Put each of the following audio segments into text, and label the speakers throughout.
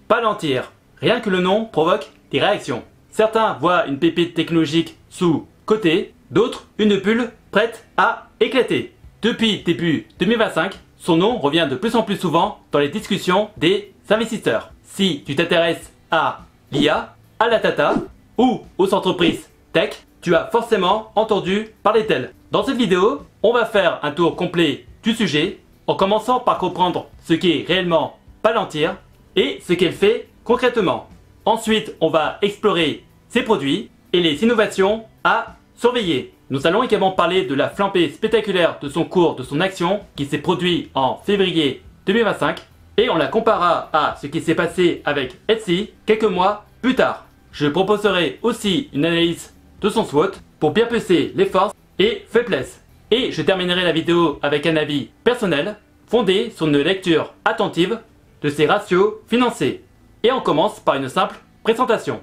Speaker 1: Palantir. Rien que le nom provoque des réactions. Certains voient une pépite technologique sous côté, d'autres une bulle prête à éclater. Depuis début 2025, son nom revient de plus en plus souvent dans les discussions des investisseurs. Si tu t'intéresses à l'IA, à la data ou aux entreprises tech, tu as forcément entendu parler d'elle. Dans cette vidéo, on va faire un tour complet du sujet en commençant par comprendre ce qu'est réellement Palantir et ce qu'elle fait concrètement. Ensuite, on va explorer ses produits et les innovations à surveiller. Nous allons également parler de la flambée spectaculaire de son cours de son action qui s'est produit en février 2025 et on la comparera à ce qui s'est passé avec Etsy quelques mois plus tard. Je proposerai aussi une analyse de son SWOT pour bien peser les forces et faiblesses. Et je terminerai la vidéo avec un avis personnel fondé sur une lecture attentive de ses ratios financiers. Et on commence par une simple présentation.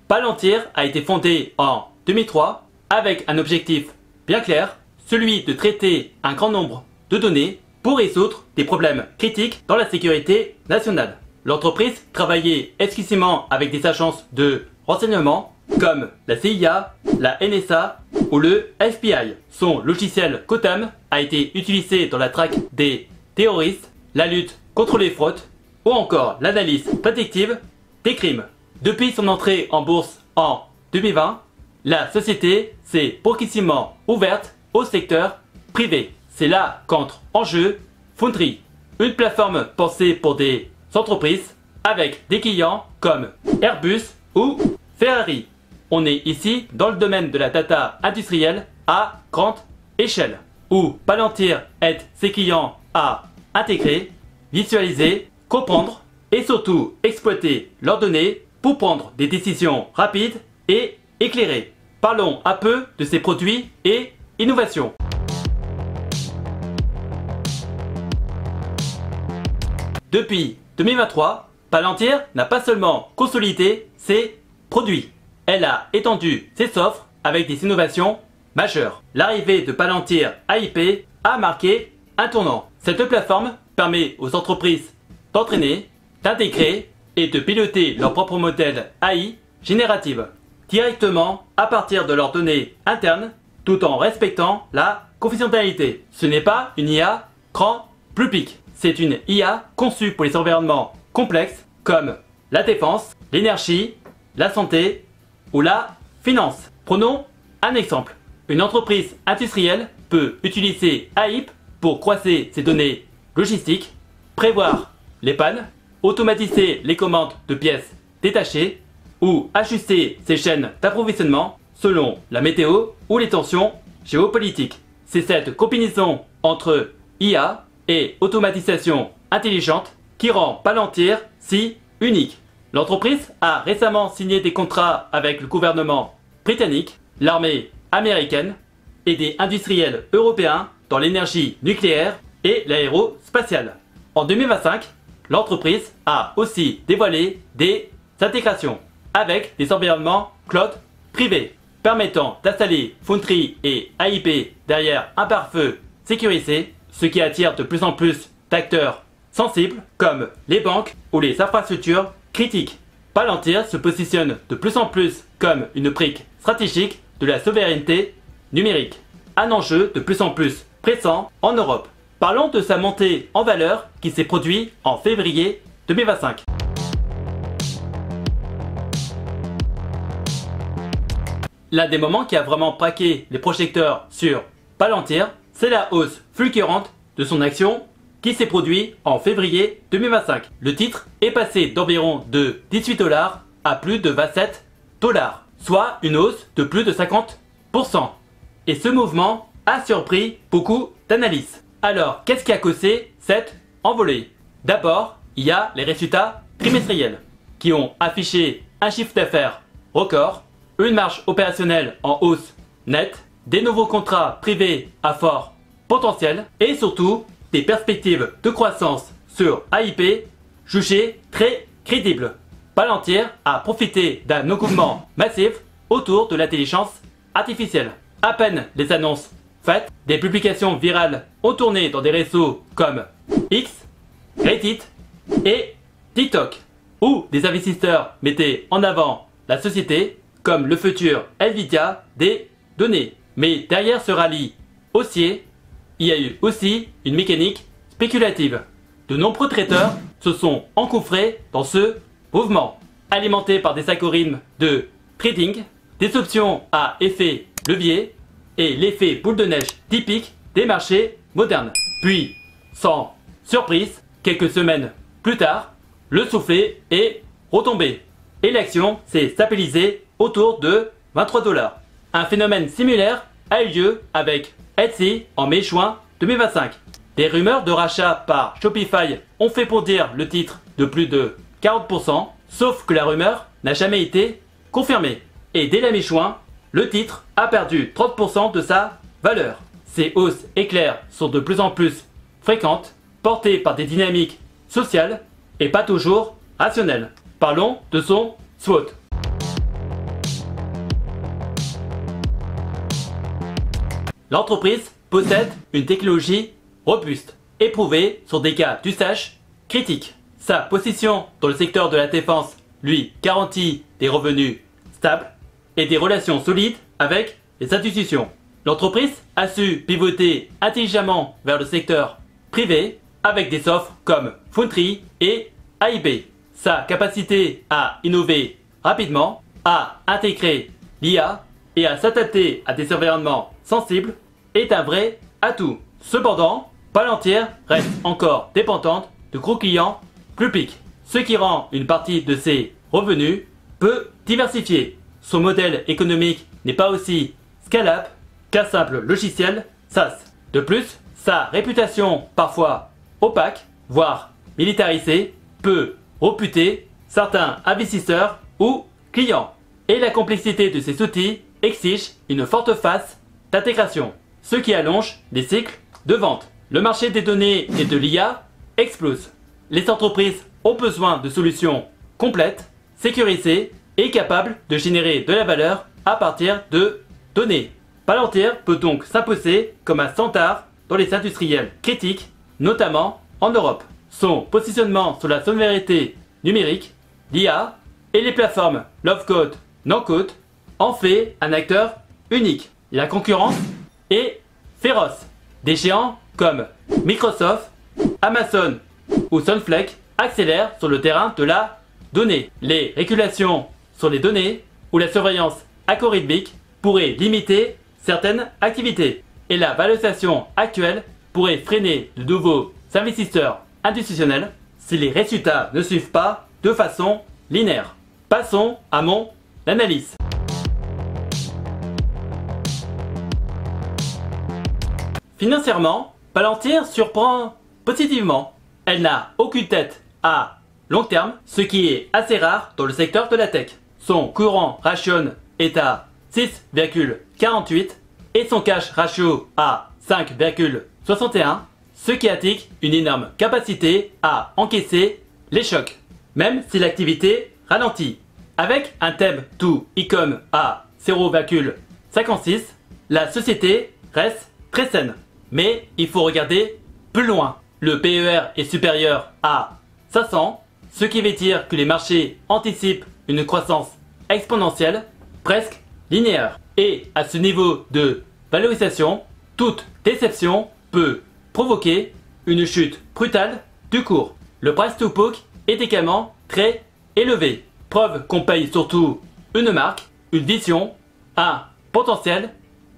Speaker 1: Palantir a été fondé en 2003 avec un objectif bien clair, celui de traiter un grand nombre de données pour résoudre des problèmes critiques dans la sécurité nationale. L'entreprise travaillait exclusivement avec des agences de renseignement comme la CIA, la NSA ou le FBI. Son logiciel Kotam a été utilisé dans la traque des terroristes, la lutte contre les fraudes ou encore l'analyse prédictive des crimes. Depuis son entrée en bourse en 2020, la société s'est progressivement ouverte au secteur privé. C'est là qu'entre en jeu Foundry, une plateforme pensée pour des entreprises avec des clients comme Airbus ou Ferrari. On est ici dans le domaine de la data industrielle à grande échelle, où Palantir aide ses clients à intégrer, visualiser, comprendre et surtout exploiter leurs données pour prendre des décisions rapides et éclairées. Parlons un peu de ses produits et innovations. Depuis 2023, Palantir n'a pas seulement consolidé ses produits, elle a étendu ses offres avec des innovations majeures. L'arrivée de Palantir AIP a marqué un tournant. Cette plateforme permet aux entreprises d'entraîner, d'intégrer et de piloter leur propre modèle AI générative directement à partir de leurs données internes tout en respectant la confidentialité. Ce n'est pas une IA grand public, c'est une IA conçue pour les environnements complexes comme la défense, l'énergie, la santé ou la finance. Prenons un exemple. Une entreprise industrielle peut utiliser AIP pour croiser ses données logistiques, prévoir les pannes, automatiser les commandes de pièces détachées ou ajuster ses chaînes d'approvisionnement selon la météo ou les tensions géopolitiques. C'est cette combinaison entre IA et automatisation intelligente qui rend Palantir si unique. L'entreprise a récemment signé des contrats avec le gouvernement britannique, l'armée américaine et des industriels européens dans l'énergie nucléaire et l'aérospatiale. En 2025, l'entreprise a aussi dévoilé des intégrations avec des environnements cloud privés permettant d'installer Foundry et AIP derrière un pare-feu sécurisé, ce qui attire de plus en plus d'acteurs sensibles comme les banques ou les infrastructures critiques. Palantir se positionne de plus en plus comme une brique stratégique de la souveraineté numérique, un enjeu de plus en plus pressant en Europe. Parlons de sa montée en valeur qui s'est produite en février 2025. L'un des moments qui a vraiment braqué les projecteurs sur Palantir, c'est la hausse fulgurante de son action qui s'est produite en février 2025. Le titre est passé d'environ de 18 $ à plus de 27 $, soit une hausse de plus de 50%. Et ce mouvement a surpris beaucoup d'analystes. Alors, qu'est-ce qui a causé cette envolée? D'abord, il y a les résultats trimestriels qui ont affiché un chiffre d'affaires record, une marge opérationnelle en hausse nette, des nouveaux contrats privés à fort potentiel et surtout des perspectives de croissance sur AIP jugées très crédibles. Palantir a profité d'un engouement massif autour de l'intelligence artificielle. À peine les annonces fait, des publications virales ont tourné dans des réseaux comme X, Reddit et TikTok, où des investisseurs mettaient en avant la société comme le futur Nvidia des données. Mais derrière ce rallye haussier, il y a eu aussi une mécanique spéculative. De nombreux traders se sont engouffrés dans ce mouvement, alimenté par des algorithmes de trading, des options à effet levier et l'effet boule de neige typique des marchés modernes. Puis, sans surprise, quelques semaines plus tard, le soufflet est retombé et l'action s'est stabilisée autour de 23 $. Un phénomène similaire a eu lieu avec Etsy en mai-juin 2025. Des rumeurs de rachat par Shopify ont fait bondir le titre de plus de 40%, sauf que la rumeur n'a jamais été confirmée. Et dès la mi-juin, le titre a perdu 30% de sa valeur. Ces hausses éclairs sont de plus en plus fréquentes, portées par des dynamiques sociales et pas toujours rationnelles. Parlons de son SWOT. L'entreprise possède une technologie robuste, éprouvée sur des cas d'usage critiques. Sa position dans le secteur de la défense lui garantit des revenus stables et des relations solides avec les institutions. L'entreprise a su pivoter intelligemment vers le secteur privé avec des offres comme Foundry et AIB. Sa capacité à innover rapidement, à intégrer l'IA et à s'adapter à des environnements sensibles est un vrai atout. Cependant, Palantir reste encore dépendante de gros clients publics, ce qui rend une partie de ses revenus peu diversifiés. Son modèle économique n'est pas aussi scalable qu'un simple logiciel SaaS. De plus, sa réputation parfois opaque, voire militarisée, peut rebuter certains investisseurs ou clients. Et la complexité de ces outils exige une forte phase d'intégration, ce qui allonge les cycles de vente. Le marché des données et de l'IA explose. Les entreprises ont besoin de solutions complètes, sécurisées et capables de générer de la valeur à partir de données. Palantir peut donc s'imposer comme un standard dans les industriels critiques, notamment en Europe. Son positionnement sur la souveraineté numérique, l'IA et les plateformes low-code, no-code en fait un acteur unique. La concurrence est féroce. Des géants comme Microsoft, Amazon ou Snowflake accélèrent sur le terrain de la donnée. Les régulations sur les données ou la surveillance algorithmique pourraient limiter certaines activités et la valorisation actuelle pourrait freiner de nouveaux investisseurs institutionnels si les résultats ne suivent pas de façon linéaire. Passons à mon analyse. Financièrement, Palantir surprend positivement. Elle n'a aucune tête à long terme, ce qui est assez rare dans le secteur de la tech. Son courant ratio est à 6,48 et son cash ratio à 5,61, ce qui indique une énorme capacité à encaisser les chocs, même si l'activité ralentit. Avec un thème to e-com à 0,56, la société reste très saine. Mais il faut regarder plus loin. Le PER est supérieur à 500, ce qui veut dire que les marchés anticipent une croissance exponentielle, presque linéaire. Et à ce niveau de valorisation, toute déception peut provoquer une chute brutale du cours. Le price to book est également très élevé. Preuve qu'on paye surtout une marque, une vision, un potentiel,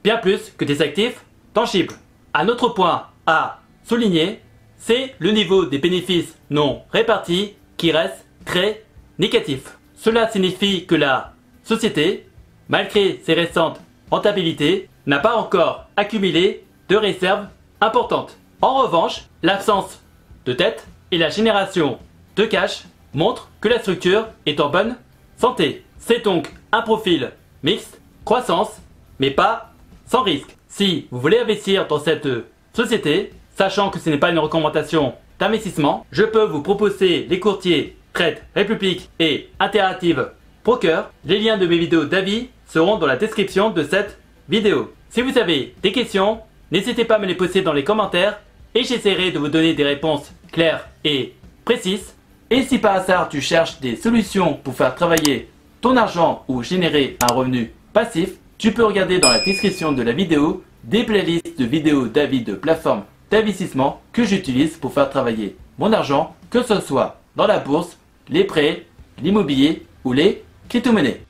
Speaker 1: bien plus que des actifs tangibles. Un autre point à souligner, c'est le niveau des bénéfices non répartis qui reste très négatif. Cela signifie que la société, malgré ses récentes rentabilités, n'a pas encore accumulé de réserves importantes. En revanche, l'absence de dette et la génération de cash montrent que la structure est en bonne santé. C'est donc un profil mixte, croissance, mais pas sans risque. Si vous voulez investir dans cette société, sachant que ce n'est pas une recommandation d'investissement, je peux vous proposer les courtiers Trade Republic et Interactive Broker. Les liens de mes vidéos d'avis seront dans la description de cette vidéo. Si vous avez des questions, N'hésitez pas à me les poster dans les commentaires et j'essaierai de vous donner des réponses claires et précises. Et si par hasard tu cherches des solutions pour faire travailler ton argent ou générer un revenu passif, tu peux regarder dans la description de la vidéo des playlists de vidéos d'avis de plateformes d'investissement que j'utilise pour faire travailler mon argent, que ce soit dans la bourse, les prêts, l'immobilier ou les crypto-monnaies.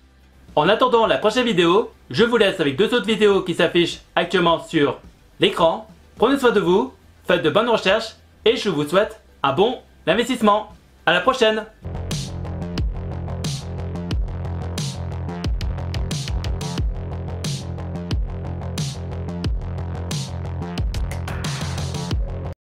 Speaker 1: En attendant la prochaine vidéo, je vous laisse avec 2 autres vidéos qui s'affichent actuellement sur l'écran. Prenez soin de vous, faites de bonnes recherches et je vous souhaite un bon investissement. À la prochaine!